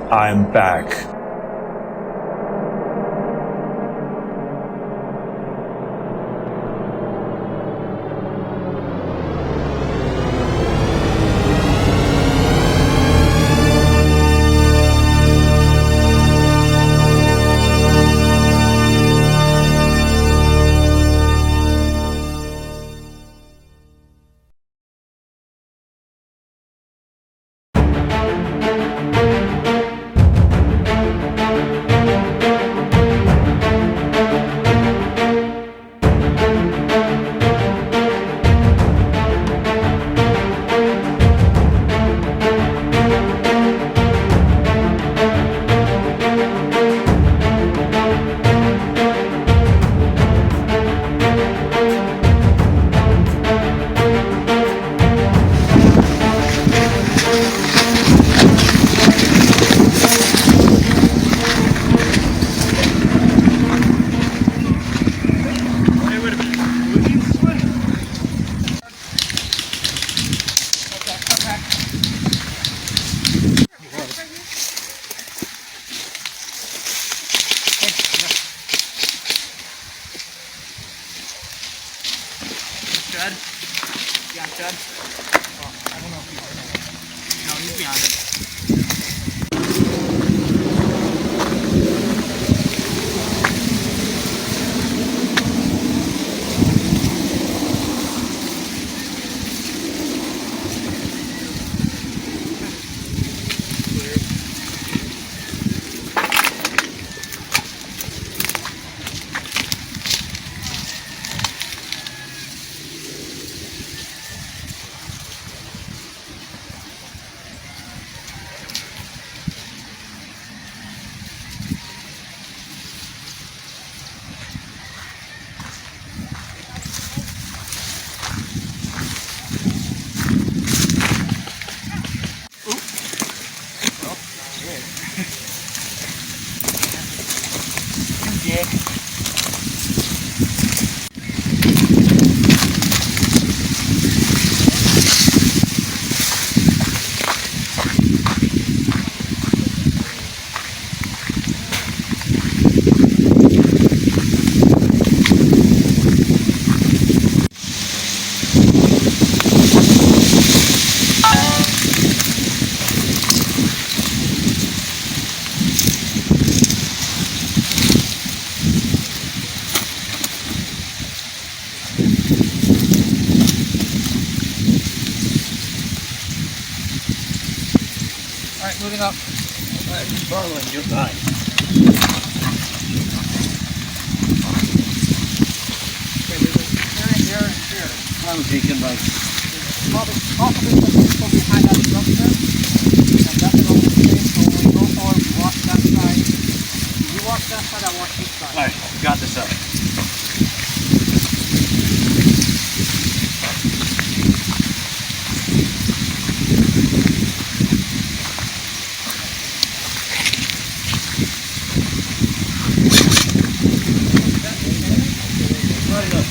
I'm back. Judd? Yeah, Judd. Oh, I don't know if he's in there. No, he's beyond it. Alright, moving up. Alright, following you. Alright. Here. I'm taking my... Possibly something behind that structure. And that's an open space, so when we go forward, we walk that side. You walk that side, I walk this side. Alright, got this up.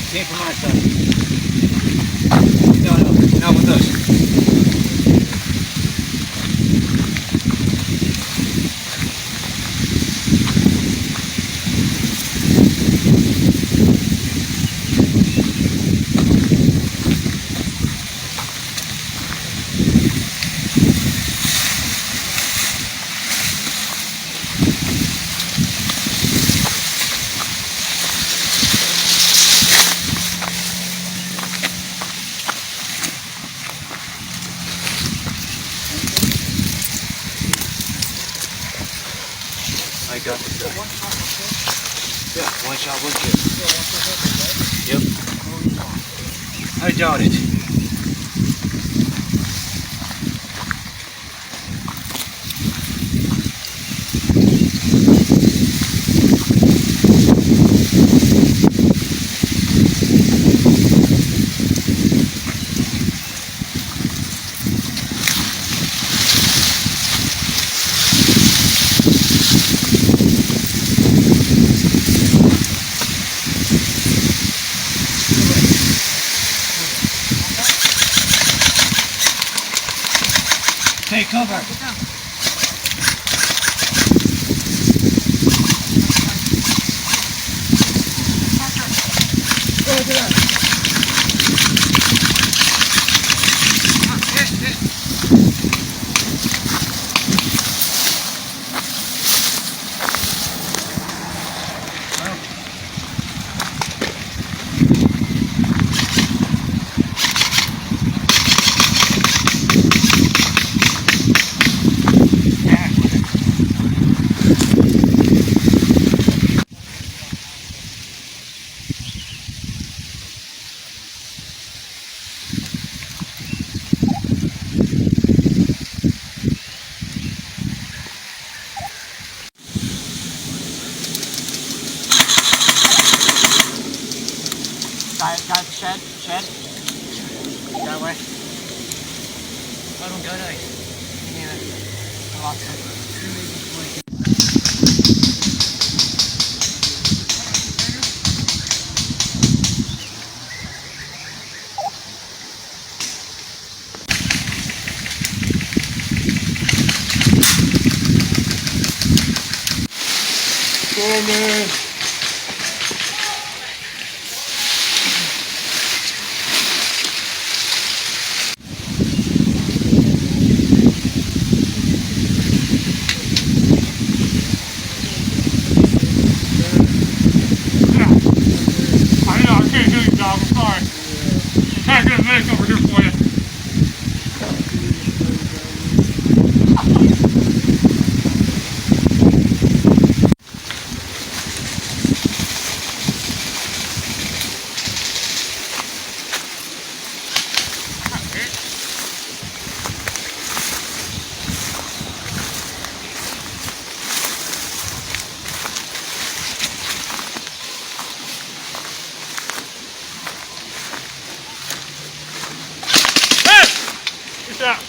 Came from my side. No, not with us. I got this. Yeah, one shot, one kill. Yep. I doubt it. Take cover. Guys, shed. That way. I don't got ice. Me neither. I lost it. I can't do your job, I'm sorry. I can't get a minute over here for you. Get out.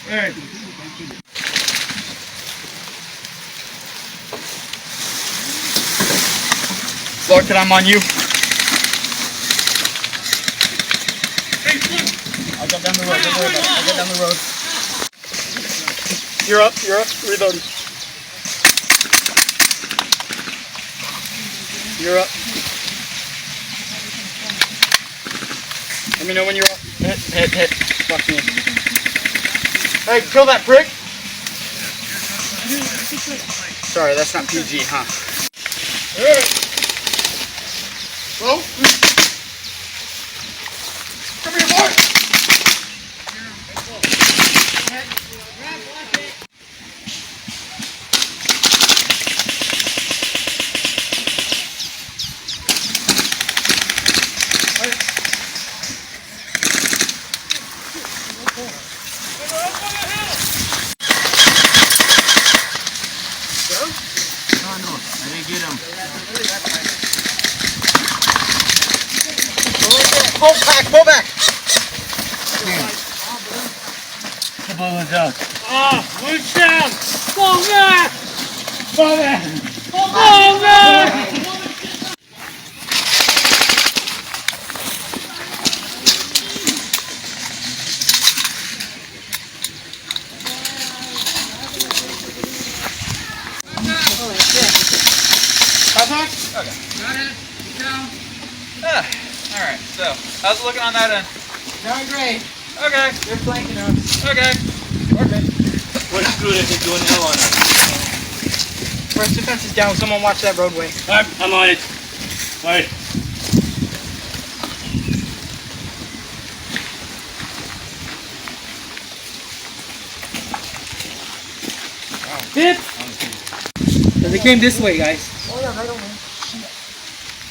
Hey. Look, I'm on you. I'll go down the road. Don't worry about it. I'll go down the road. You're up. Reloading. You're up. Let me know when you're up. Hit. Fuck me. Hey, kill that prick. Sorry, that's not PG, huh? Hey. Well, come here, boy. I didn't get him. Pull back. The ball was out. One down. Fall back. Fall back. Fall back. Alright, so how's it looking on that end? Doing great. Okay, you're flanking us. Okay. Okay. What screw if they're doing hell on us? First defense is down. Someone watch that roadway. I'm on it. Alright. Hit! Because they came this way, guys. Oh yeah, right on me.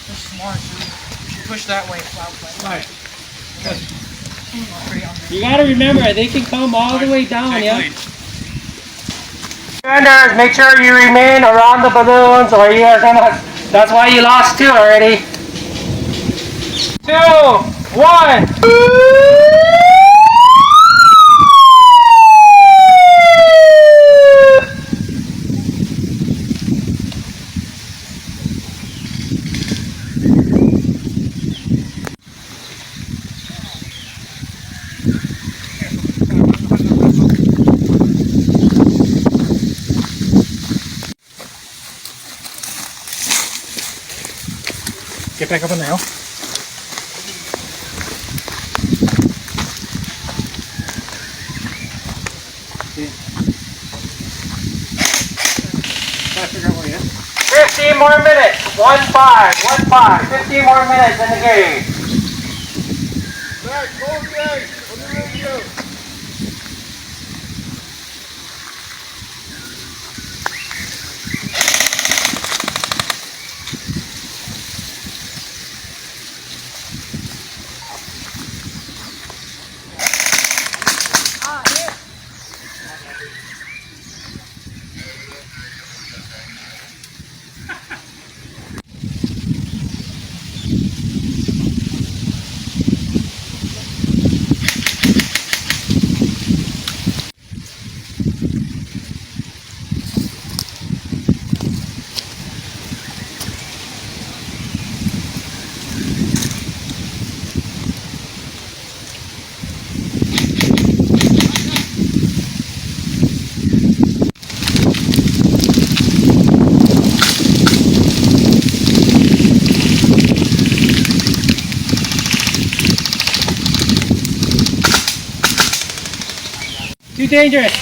They're smart, dude. Push that way. Alright. You gotta remember, they can come all the way down, yeah? Defenders, make sure you remain around the balloons or you are gonna... That's why you lost 2 already. 2, 1. Get back up on the hill. Try to figure out where he is. 15 more minutes. 1-5. 1-5. 15 more minutes in the game. Back, go again. On the radio. Too dangerous.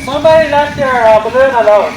Somebody left their balloon alone.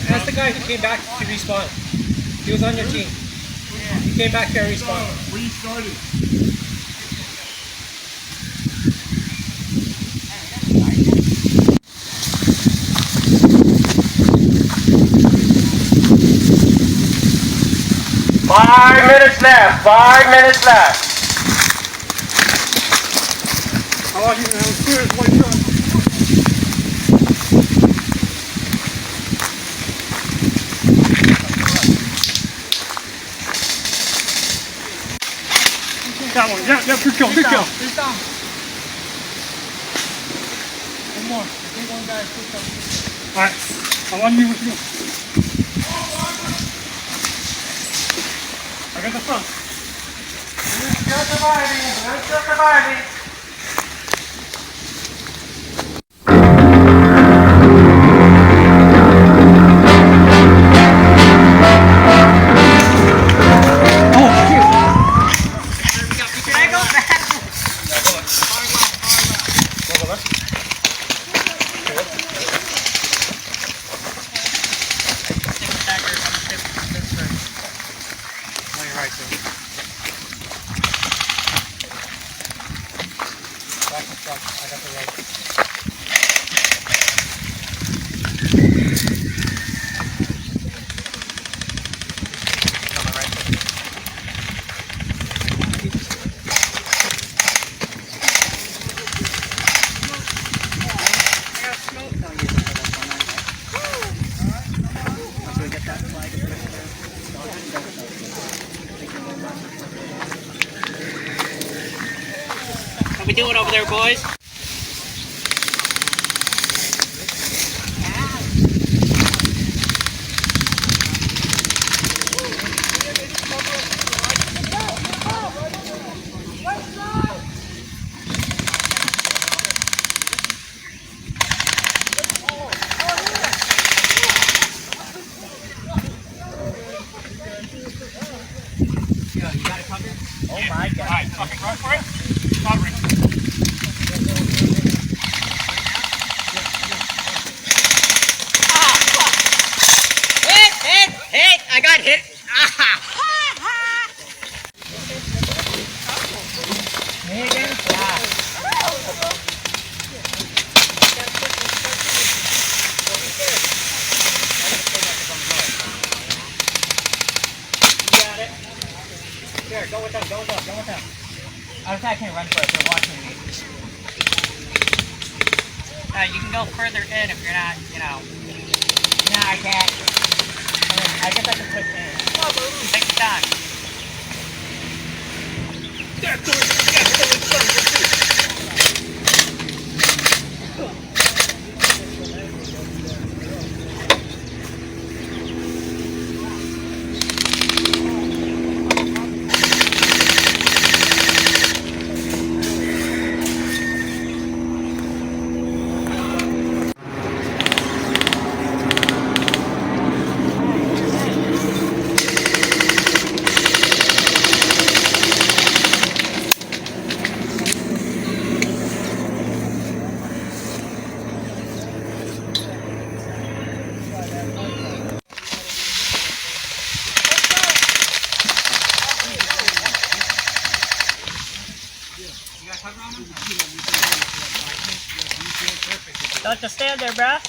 Ask the guy who came back to respawn. He was on your team. He came back to respawn. We started. 5 minutes left. 5 minutes left. I want you to have a serious way to that one, yeah, good kill, good kill. He's down. One more. Keep one guy. Alright, I want you with you. I got the front. Still surviving. Still surviving. How we doing over there, boys? Oh my God. Alright, fucking run for it. Covering. Hit! I got hit! Here, go with them, go with them, go with them. I can't run for it, they're watching me. You can go further in if you're not, you know. No, I can't. I guess I can push in. Take your time. Don't just stand there, bruh.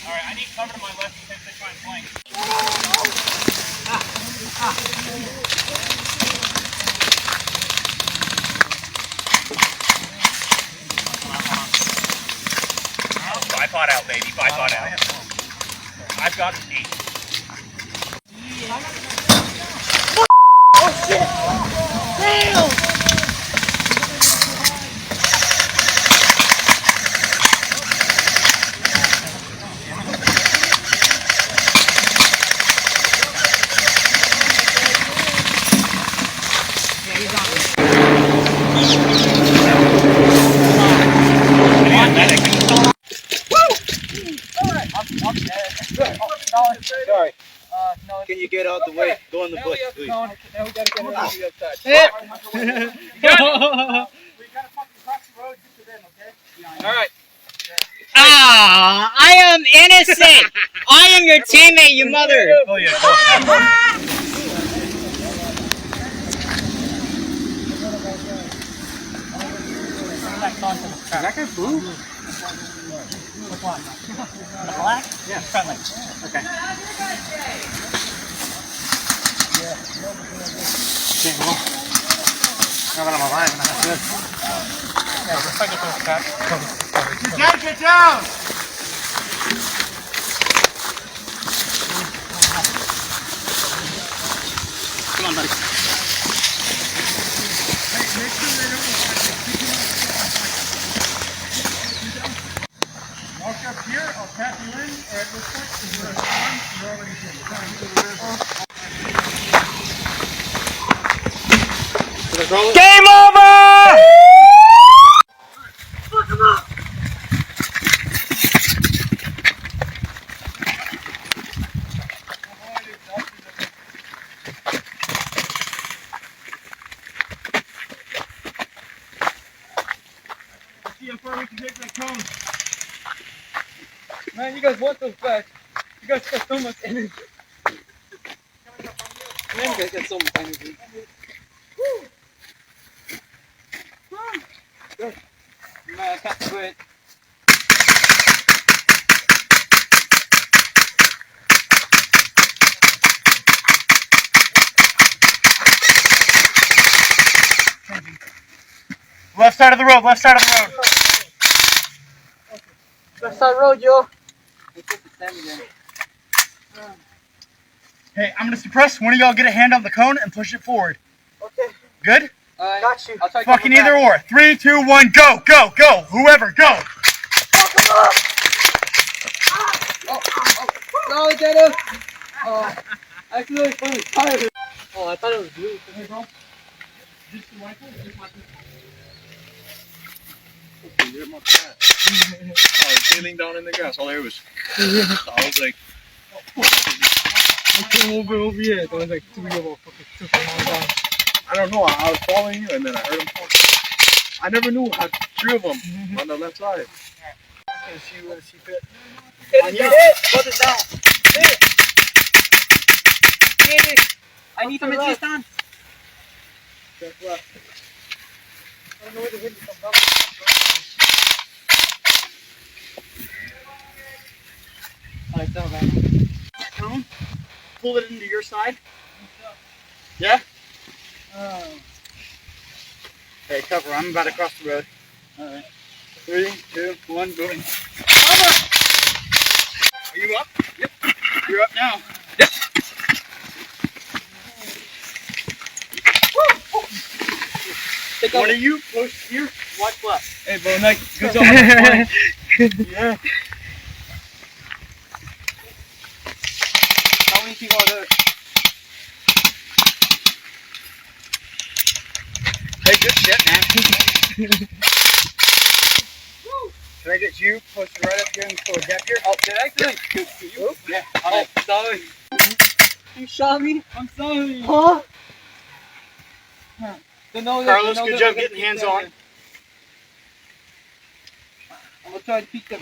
Alright, I need cover to my left in case they try and flank. Bipod out, baby. Bipod out. I've got 8. Oh shit! Damn! Sorry. Can you get out the way? Go in the bush, please. Now we gotta get her on the other side. We gotta fucking cross the road to them, okay? Alright. Ah, I am innocent. I am your teammate, you mother. Oh, yeah. hooked onto the strap. That guy's blue? Which one? The black? Yeah. Friendly. Okay. Okay, well. Now that I'm alive, and that's good. Yeah, just like it to the strap. Get down! Come on, buddy. Walk up here, I'll tap you in, or at this point, because you're on, you're already in. Game over! See how far we can take that cone. Man, you guys want those back. You guys got so much energy. Man, you guys got so much energy. Good. Man, I can't quit. Left side of the road, left side of the road. Left side road, yo. Hey, I'm gonna suppress. One of y'all get a hand on the cone and push it forward. Okay. Good? Got you. I'll try to Fucking come either back. or. 3, 2, 1, go, go, go. Whoever, go. No, Dada. Oh, I feel like I'm tired. Oh, I thought it was blue. Hey, bro. Just the rifle, just like this. I was kneeling down in the grass. All there was. I was like, I came over here. There was like 3 of them fucking super long down. I don't know. I was following you, and then I heard him fall. I never knew I had 3 of them on the left side. She fit. Hit it! Put it down. Hit it! Hit it! I need some assistance. That's left. I don't know where the wind comes from. Alright, so man. Cone. Pull it into your side. Yeah? Hey, cover. I'm about to cross the road. Alright. 3, 2, 1, going. Are you up? Yep. You're up now. Yep. One of you push here, watch left. Hey, bro, nice. Good job. Yeah. How many people are there? Hey, good shit, man. Can I get you posted right up here and pull a gap here? Oh, did I actually shoot you? Yeah. Oh, sorry. You shot me? I'm sorry. Huh? Carlos, good job getting hands on. I'm gonna try to peek them.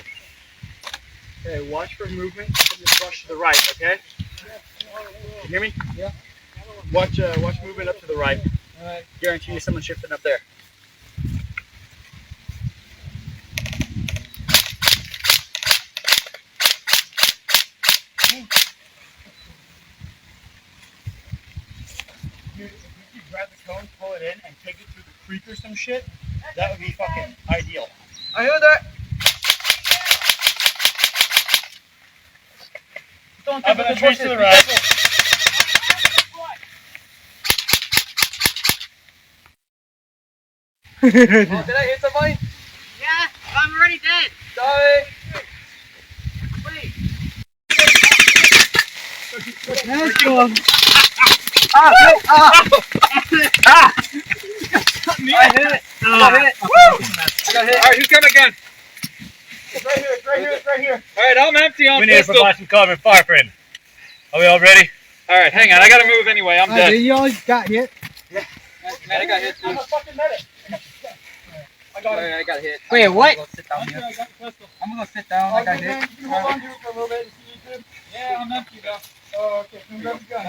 Okay, watch for movement from the brush to the right, okay? Can you hear me? Yeah. Watch movement up to the right. Alright. Guarantee you someone's shifting up there. Dude, if you could grab the cone, pull it in, and take it through the creek or some shit, that would be fucking ideal. I heard that. Don't Up in the trees to the right. Oh, did I hit somebody? Yeah, I'm already dead. Sorry. Nice one. I hit it. I got hit. Alright, who's coming again? It's right here, it's right here, it's right here. Alright, I'm empty on we need to pistol. provide some cover and fire, friend. Are we all ready? Alright, hang on. I gotta move anyway. I'm dead. You all got hit. Man, I got hit too. I'm a fucking medic. I got it. I got hit. Wait, what? I'm gonna sit down here. I'm gonna sit down. I got hit. You hold on to it for a little bit if you need to. Yeah, I'm empty though. Oh, okay. Grab the gun.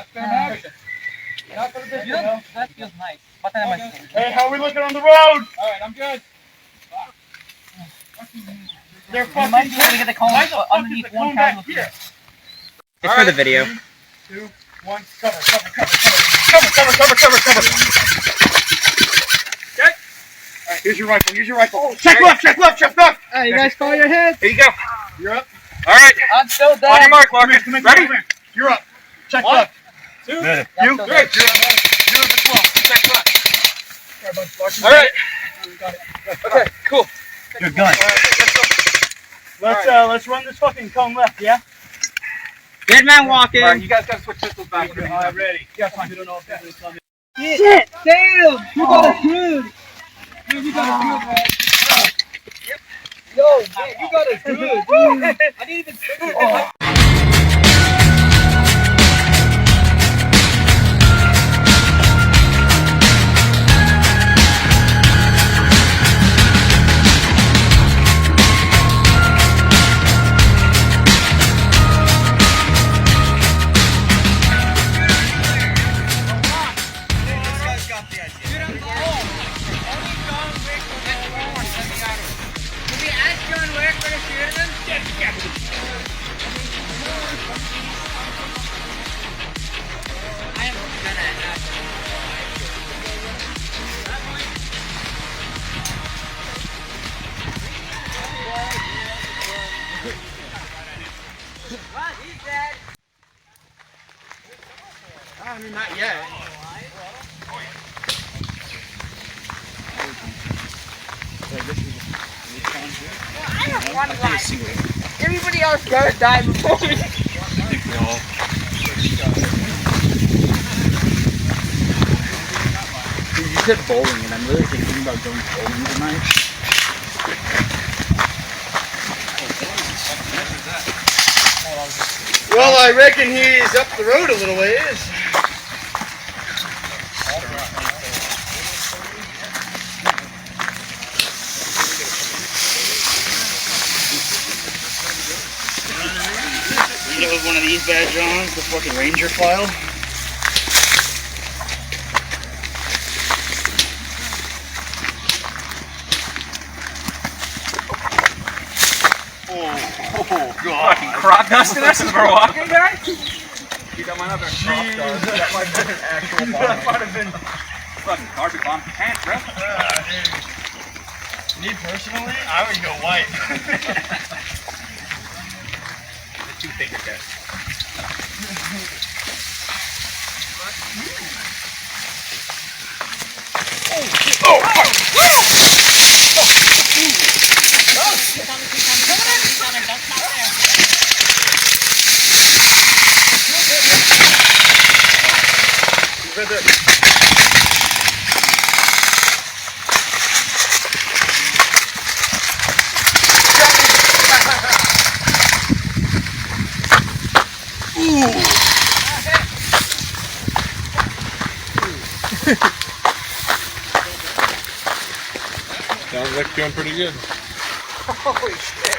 Not for the business, That feels nice. What time am I saying? Hey, how are we looking on the road? Alright, I'm good. They're You fucking might be able to get the cone Why the fuck is underneath the one cone back cone. here? It's for the video. 2, 1, cover. Okay. Alright, here's your rifle. Check left. Hey, you guys call your head? Here you go. You're up. Alright. I'm still On your down. mark, Larkin. Ready? You're up. Check left. 2. You. That's Good. still You're up as well. Check left. Alright. Okay, cool. Good gun. Let's run this fucking cone left, yeah? Dead man walking. Alright, you guys gotta switch pistols back. Alright, ready. Shit, damn! You got a good. Dude, you got a good, man. Yo, man, you got a good, dude. I didn't even think of that. I mean, not yet. Everybody else gotta die before me. Dude, you said bowling, and I'm really thinking about going bowling tonight. Well, I reckon he's up the road a little ways. You have one of these bad Johns, the fucking Ranger file. Oh god. Fucking crop dusting us as we're walking, guys? Dude, that might have been crop dust. That might have been actual bomb. That might have been fucking carpet bomb pants, bro. Me personally, I would go white. The 2 finger test. Sounds like doing pretty good. Holy shit.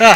Oh,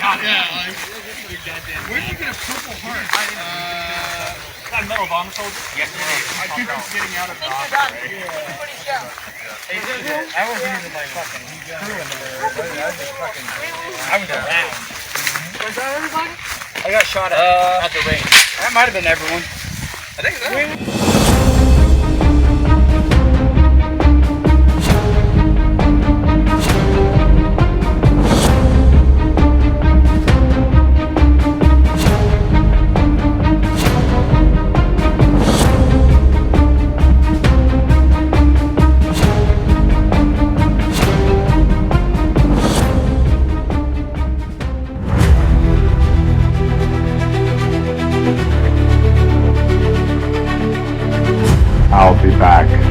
Where did you get a purple heart? That Medal of Honor soldier? Yesterday. I think he's getting out of the office. I wasn't even like fucking crew in there. I was just fucking. I was around. Was that everybody? I got shot at the range. That might have been everyone. I think so. I'll be back.